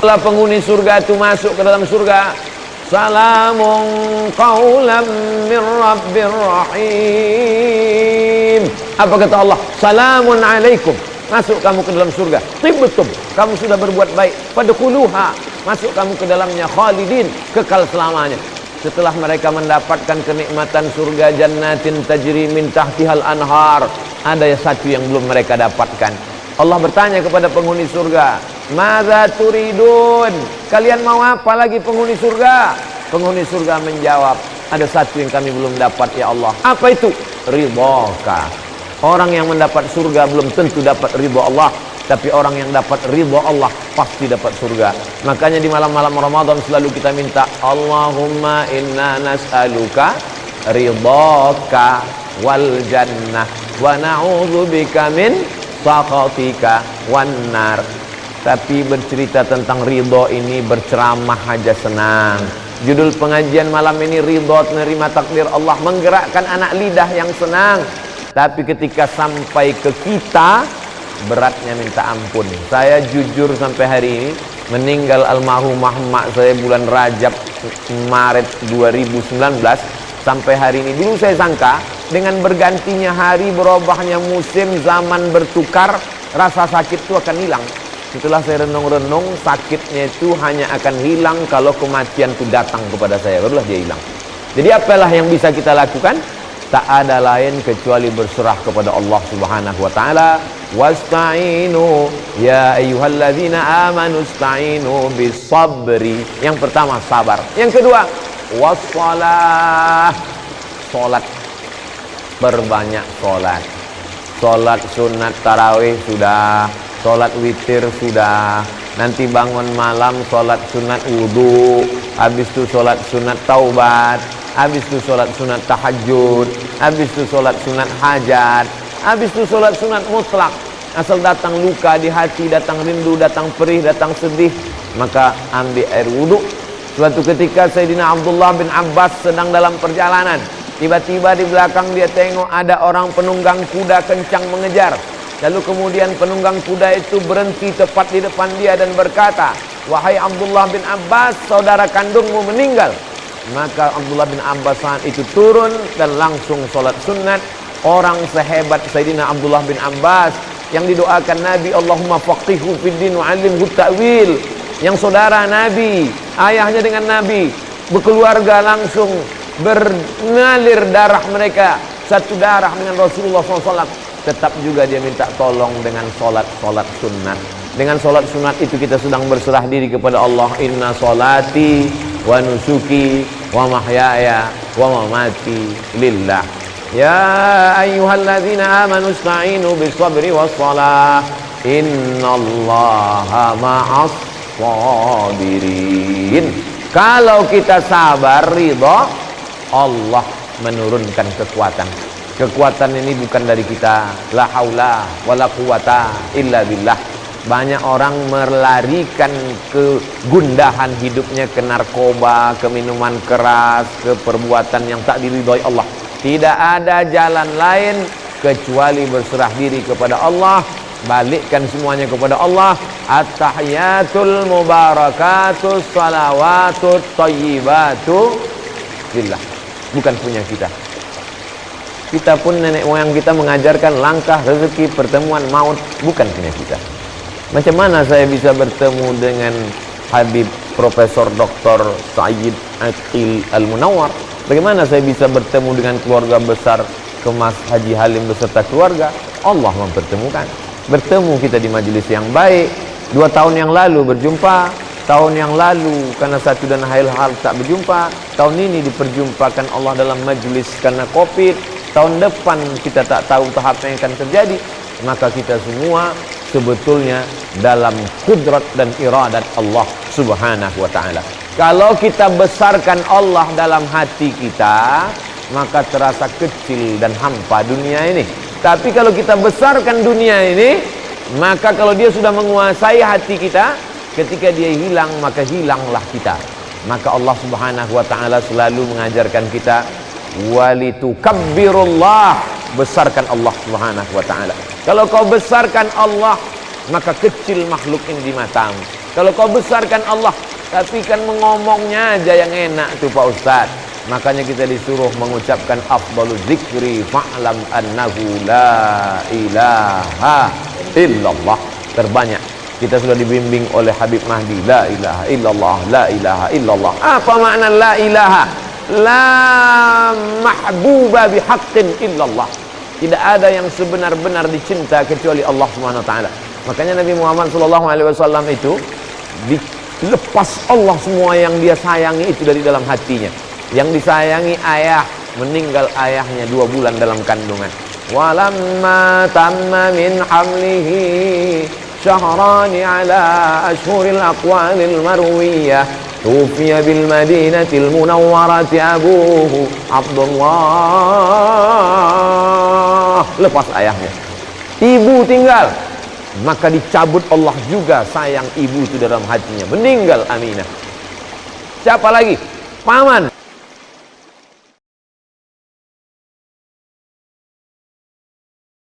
Setelah penghuni surga itu masuk ke dalam surga, salamun qaulam min rabbir rahim. Apa kata Allah? Salamun alaikum. Masuk kamu ke dalam surga. Tibtum, kamu sudah berbuat baik. Fadkhuluha, masuk kamu ke dalamnya. Khalidin, kekal selamanya. Setelah mereka mendapatkan kenikmatan surga, jannatin tajri min tahtihal anhar, ada satu yang belum mereka dapatkan. Allah bertanya kepada penghuni surga, madza turidun? Kalian mau apa lagi penghuni surga? Penghuni surga menjawab, ada satu yang kami belum dapat ya Allah. Apa itu? Ridhaka. Orang yang mendapat surga belum tentu dapat ridho Allah, tapi orang yang dapat ridho Allah pasti dapat surga. Makanya di malam-malam Ramadan selalu kita minta, Allahumma inna nas'aluka ridhaka wal jannah wa na'udzubika min sakhatika wan nar. Tapi bercerita tentang ridho ini berceramah aja senang. Judul pengajian malam ini ridho, menerima takdir Allah, menggerakkan anak lidah yang senang. Tapi ketika sampai ke kita, beratnya minta ampun. Saya jujur sampai hari ini, meninggal almarhumah mak saya bulan Rajab Maret 2019, sampai hari ini dulu saya sangka dengan bergantinya hari, berubahnya musim, zaman bertukar, rasa sakit itu akan hilang. Setelah saya renung-renung, sakitnya itu hanya akan hilang kalau kematian itu datang kepada saya, barulah dia hilang. Jadi apalah yang bisa kita lakukan? Tak ada lain kecuali berserah kepada Allah Subhanahu wa taala. Wasta'inu ya ayyuhalladzina amanu ista'inu bis-sabri. Yang pertama sabar. Yang kedua wassalah, salat. Berbanyak salat. Salat sunat tarawih sudah, salat witir sudah. Nanti bangun malam salat sunat wudu, habis itu salat sunat taubat, habis itu sholat sunat tahajud, habis itu sholat sunat hajat, habis itu sholat sunat mutlak. Asal datang luka di hati, datang rindu, datang perih, datang sedih, maka ambil air wudhu. Suatu ketika Sayyidina Abdullah bin Abbas sedang dalam perjalanan, tiba-tiba di belakang dia tengok ada orang penunggang kuda kencang mengejar. Lalu kemudian penunggang kuda itu berhenti tepat di depan dia dan berkata, wahai Abdullah bin Abbas, saudara kandungmu meninggal. Maka Abdullah bin Abbas saat itu turun dan langsung sholat sunat. Orang sehebat Sayyidina Abdullah bin Abbas yang didoakan Nabi, Allahumma faqihhu fid din wa 'allimhu ta'wil. Yang saudara Nabi, ayahnya dengan Nabi, berkeluarga langsung bernalir darah mereka satu darah dengan Rasulullah SAW. Tetap juga dia minta tolong dengan sholat sunat. Dengan sholat sunat itu kita sedang berserah diri kepada Allah. Inna sholati wa nusuki wa mahyaya wa mamati lillah. Ya ayyuhalladzina amanu ista'inu bis-sabri was-shalah. Innallaha ma'as sabirin. Kalau kita sabar, ridha, Allah menurunkan kekuatan. Kekuatan ini bukan dari kita. La haula wala quwata illa billah. Banyak orang melarikan kegundahan hidupnya ke narkoba, ke minuman keras, ke perbuatan yang tak diridhoi Allah. Tidak ada jalan lain kecuali berserah diri kepada Allah, balikkan semuanya kepada Allah. At-tahiyatul mubarakatus salawatut thayyibatu lillah. Bukan punya kita. Kita pun nenek moyang kita mengajarkan langkah rezeki, pertemuan, maut, bukan punya kita. Macam mana saya bisa bertemu dengan Habib Profesor Dr. Sayyid Aqil Al-Munawwar? Bagaimana saya bisa bertemu dengan keluarga besar Kemas Haji Halim beserta keluarga? Allah mempertemukan. Bertemu kita di majelis yang baik. 2 tahun yang lalu berjumpa, tahun yang lalu karena satu dan hal tak berjumpa, tahun ini diperjumpakan Allah dalam majelis karena Covid. Tahun depan kita tak tahu tahap yang akan terjadi. Maka kita semua sebetulnya dalam kudrat dan iradat Allah Subhanahu wa ta'ala. Kalau kita besarkan Allah dalam hati kita, maka terasa kecil dan hampa dunia ini. Tapi kalau kita besarkan dunia ini, maka kalau dia sudah menguasai hati kita, ketika dia hilang, maka hilanglah kita. Maka Allah Subhanahu wa ta'ala selalu mengajarkan kita, walitukabbirullah, besarkan Allah Subhanahu wa ta'ala. Kalau kau besarkan Allah, maka kecil makhluk ini di matamu. Kalau kau besarkan Allah, tapi kan mengomongnya aja yang enak tuh Pak Ustaz. Makanya kita disuruh mengucapkan afdalul zikri fa'lam annahu la ilaha illallah. Terbanyak kita sudah dibimbing oleh Habib Mahdi, la ilaha illallah, la ilaha illallah. Apa makna la ilaha? La mahbuba bihaqqin illallah. Tidak ada yang sebenar-benar dicinta kecuali Allah Subhanahu wa taala. Makanya Nabi Muhammad sallallahu alaihi wasallam itu dilepas Allah semua yang dia sayangi itu dari dalam hatinya. Yang disayangi ayah, meninggal ayahnya 2 bulan dalam kandungan. Walamma tamma min hamlihi syahrani ala ashhuril aqwalil marwiyah tufiya bil madinatil munawwarati abuhu Abdullah. Lepas ayahnya, ibu tinggal, maka dicabut Allah juga sayang ibu itu dalam hatinya. Meninggal Aminah. Siapa lagi? Paman.